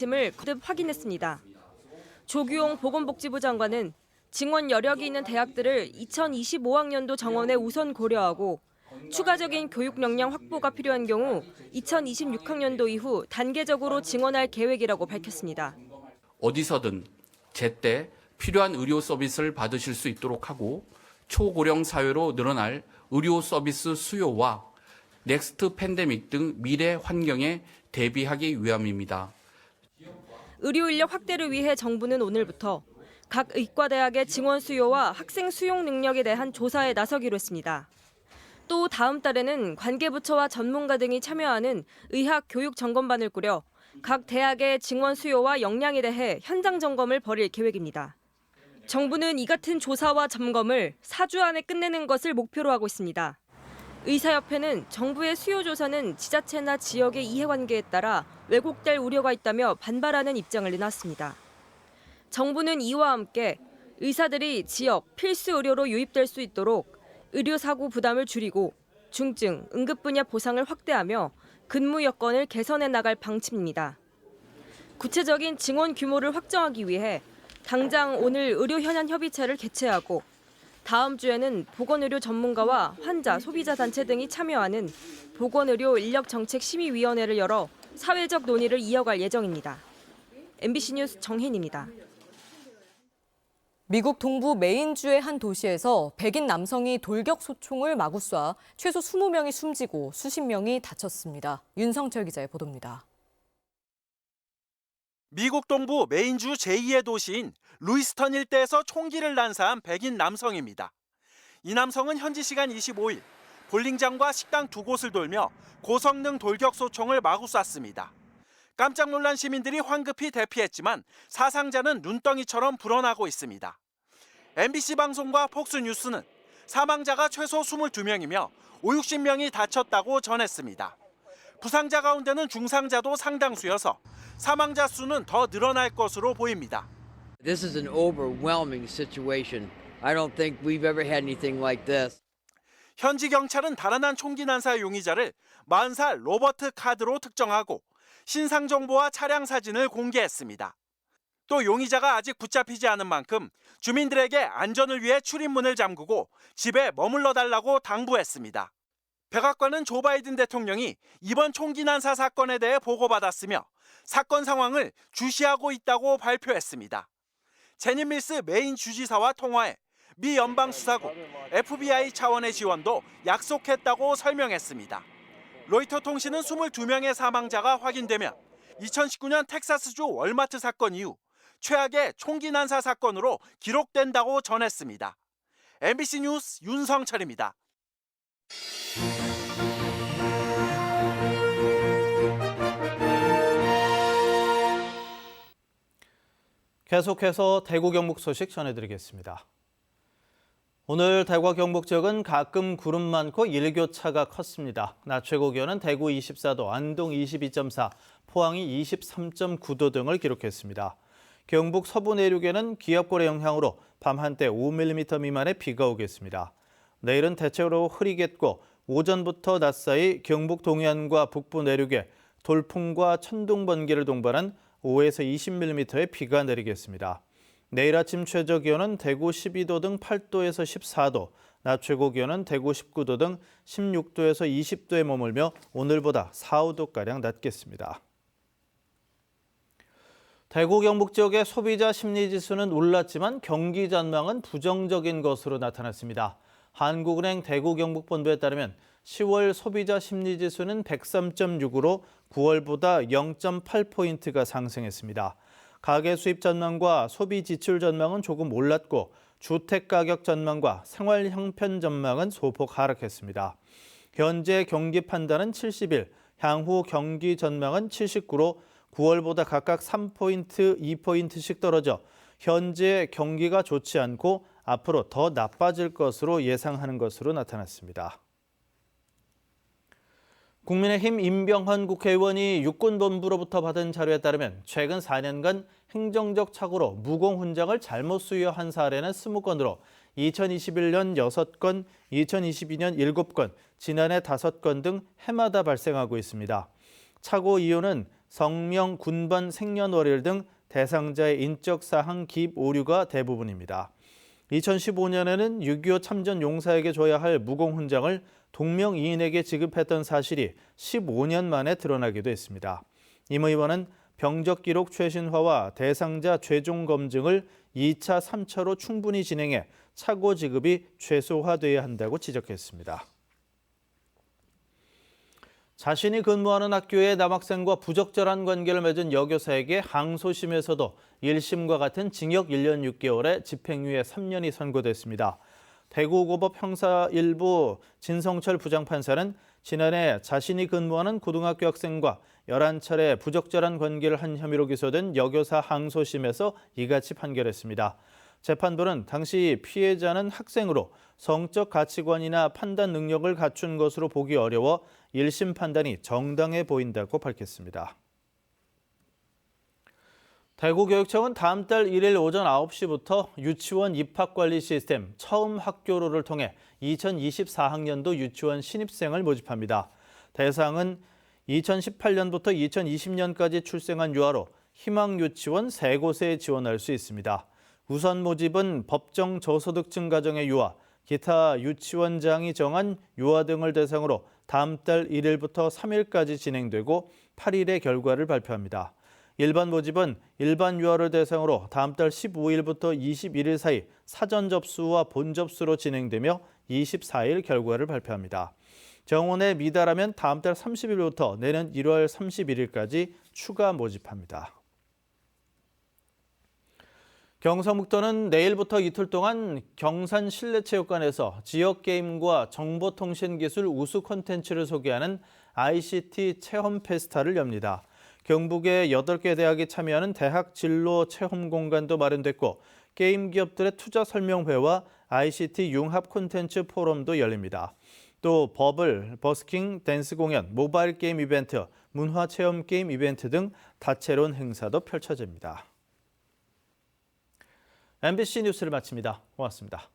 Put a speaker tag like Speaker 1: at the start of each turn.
Speaker 1: 임을 거듭 확인했습니다. 조규용 보건복지부 장관은 증원 여력이 있는 대학들을 2025학년도 정원에 우선 고려하고 추가적인 교육 역량 확보가 필요한 경우 2026학년도 이후 단계적으로 증원할 계획이라고 밝혔습니다.
Speaker 2: 어디서든 제때 필요한 의료 서비스를 받으실 수 있도록 하고 초고령 사회로 늘어날 의료 서비스 수요와 넥스트 팬데믹 등 미래 환경에 대비하기 위함입니다.
Speaker 1: 의료 인력 확대를 위해 정부는 오늘부터 각 의과대학의 증원 수요와 학생 수용 능력에 대한 조사에 나서기로 했습니다. 또 다음 달에는 관계부처와 전문가 등이 참여하는 의학 교육 점검반을 꾸려 각 대학의 증원 수요와 역량에 대해 현장 점검을 벌일 계획입니다. 정부는 이 같은 조사와 점검을 4주 안에 끝내는 것을 목표로 하고 있습니다. 의사협회는 정부의 수요 조사는 지자체나 지역의 이해관계에 따라 왜곡될 우려가 있다며 반발하는 입장을 내놨습니다. 정부는 이와 함께 의사들이 지역 필수 의료로 유입될 수 있도록 의료사고 부담을 줄이고 중증, 응급 분야 보상을 확대하며 근무 여건을 개선해 나갈 방침입니다. 구체적인 증원 규모를 확정하기 위해 당장 오늘 의료현안협의체를 개최하고 다음 주에는 보건의료 전문가와 환자, 소비자 단체 등이 참여하는 보건의료 인력정책심의위원회를 열어 사회적 논의를 이어갈 예정입니다. MBC 뉴스 정혜인입니다.
Speaker 3: 미국 동부 메인주의 한 도시에서 백인 남성이 돌격 소총을 마구 쏴 최소 20명이 숨지고 수십 명이 다쳤습니다. 윤성철 기자의 보도입니다.
Speaker 4: 미국 동부 메인주 제2의 도시인 루이스턴 일대에서 총기를 난사한 백인 남성입니다. 이 남성은 현지 시간 25일 볼링장과 식당 두 곳을 돌며 고성능 돌격 소총을 마구 쐈습니다. 깜짝 놀란 시민들이 황급히 대피했지만 사상자는 눈덩이처럼 불어나고 있습니다. MBC 방송과 폭스뉴스는 사망자가 최소 22명이며 50~60명이 다쳤다고 전했습니다. 부상자 가운데는 중상자도 상당수여서 사망자 수는 더 늘어날 것으로 보입니다.
Speaker 5: This is an overwhelming situation. I don't think we've ever had anything like this.
Speaker 4: 현지 경찰은 달아난 총기 난사 용의자를 40살 로버트 카드로 특정하고 신상 정보와 차량 사진을 공개했습니다. 또 용의자가 아직 붙잡히지 않은 만큼 주민들에게 안전을 위해 출입문을 잠그고 집에 머물러 달라고 당부했습니다. 백악관은 조 바이든 대통령이 이번 총기 난사 사건에 대해 보고받았으며 사건 상황을 주시하고 있다고 발표했습니다. 제닌 밀스 메인 주지사와 통화해 미 연방수사국, FBI 차원의 지원도 약속했다고 설명했습니다. 로이터 통신은 22명의 사망자가 확인되면 2019년 텍사스주 월마트 사건 이후 최악의 총기 난사 사건으로 기록된다고 전했습니다. MBC 뉴스 윤성철입니다.
Speaker 6: 계속해서 대구 경북 소식 전해드리겠습니다. 오늘 대구와 경북 지역은 가끔 구름 많고 일교차가 컸습니다. 낮 최고 기온은 대구 24도, 안동 22.4, 포항이 23.9도 등을 기록했습니다. 경북 서부 내륙에는 기압골의 영향으로 밤 한때 5mm 미만의 비가 오겠습니다. 내일은 대체로 흐리겠고 오전부터 낮 사이 경북 동해안과 북부 내륙에 돌풍과 천둥 번개를 동반한 5에서 20mm의 비가 내리겠습니다. 내일 아침 최저 기온은 대구 12도 등 8도에서 14도, 낮 최고 기온은 대구 19도 등 16도에서 20도에 머물며 오늘보다 4, 5도가량 낮겠습니다. 대구 경북 지역의 소비자 심리지수는 올랐지만 경기 전망은 부정적인 것으로 나타났습니다. 한국은행 대구 경북본부에 따르면 10월 소비자 심리지수는 103.6으로 9월보다 0.8포인트가 상승했습니다. 가계 수입 전망과 소비 지출 전망은 조금 올랐고 주택 가격 전망과 생활 형편 전망은 소폭 하락했습니다. 현재 경기 판단은 71, 향후 경기 전망은 79로 9월보다 각각 3포인트, 2포인트씩 떨어져 현재 경기가 좋지 않고 앞으로 더 나빠질 것으로 예상하는 것으로 나타났습니다. 국민의힘 임병헌 국회의원이 육군본부로부터 받은 자료에 따르면 최근 4년간 행정적 착오로 무공훈장을 잘못 수여한 사례는 20건으로 2021년 6건, 2022년 7건, 지난해 5건 등 해마다 발생하고 있습니다. 착오 이유는 성명, 군번, 생년월일 등 대상자의 인적사항 기입 오류가 대부분입니다. 2015년에는 6.25 참전 용사에게 줘야 할 무공훈장을 동명이인에게 지급했던 사실이 15년 만에 드러나기도 했습니다. 임 의원은 병적 기록 최신화와 대상자 최종 검증을 2차, 3차로 충분히 진행해 차고 지급이 최소화돼야 한다고 지적했습니다. 자신이 근무하는 학교의 남학생과 부적절한 관계를 맺은 여교사에게 항소심에서도 1심과 같은 징역 1년 6개월에 집행유예 3년이 선고됐습니다. 대구고법 형사 1부 진성철 부장판사는 지난해 자신이 근무하는 고등학교 학생과 11차례 부적절한 관계를 한 혐의로 기소된 여교사 항소심에서 이같이 판결했습니다. 재판부는 당시 피해자는 학생으로 성적 가치관이나 판단 능력을 갖춘 것으로 보기 어려워 1심 판단이 정당해 보인다고 밝혔습니다. 대구교육청은 다음 달 1일 오전 9시부터 유치원 입학관리 시스템 처음 학교로를 통해 2024학년도 유치원 신입생을 모집합니다. 대상은 2018년부터 2020년까지 출생한 유아로 희망유치원 3곳에 지원할 수 있습니다. 우선 모집은 법정 저소득층 가정의 유아, 기타 유치원장이 정한 유아 등을 대상으로 다음 달 1일부터 3일까지 진행되고 8일에 결과를 발표합니다. 일반 모집은 일반 유아를 대상으로 다음 달 15일부터 21일 사이 사전 접수와 본 접수로 진행되며 24일 결과를 발표합니다. 정원에 미달하면 다음 달 30일부터 내년 1월 31일까지 추가 모집합니다. 경서북도는 내일부터 이틀 동안 경산 실내체육관에서 지역게임과 정보통신기술 우수 콘텐츠를 소개하는 ICT 체험 페스타를 엽니다. 경북의 8개 대학이 참여하는 대학 진로 체험 공간도 마련됐고 게임 기업들의 투자 설명회와 ICT 융합 콘텐츠 포럼도 열립니다. 또 버블, 버스킹, 댄스 공연, 모바일 게임 이벤트, 문화 체험 게임 이벤트 등 다채로운 행사도 펼쳐집니다. MBC 뉴스를 마칩니다. 고맙습니다.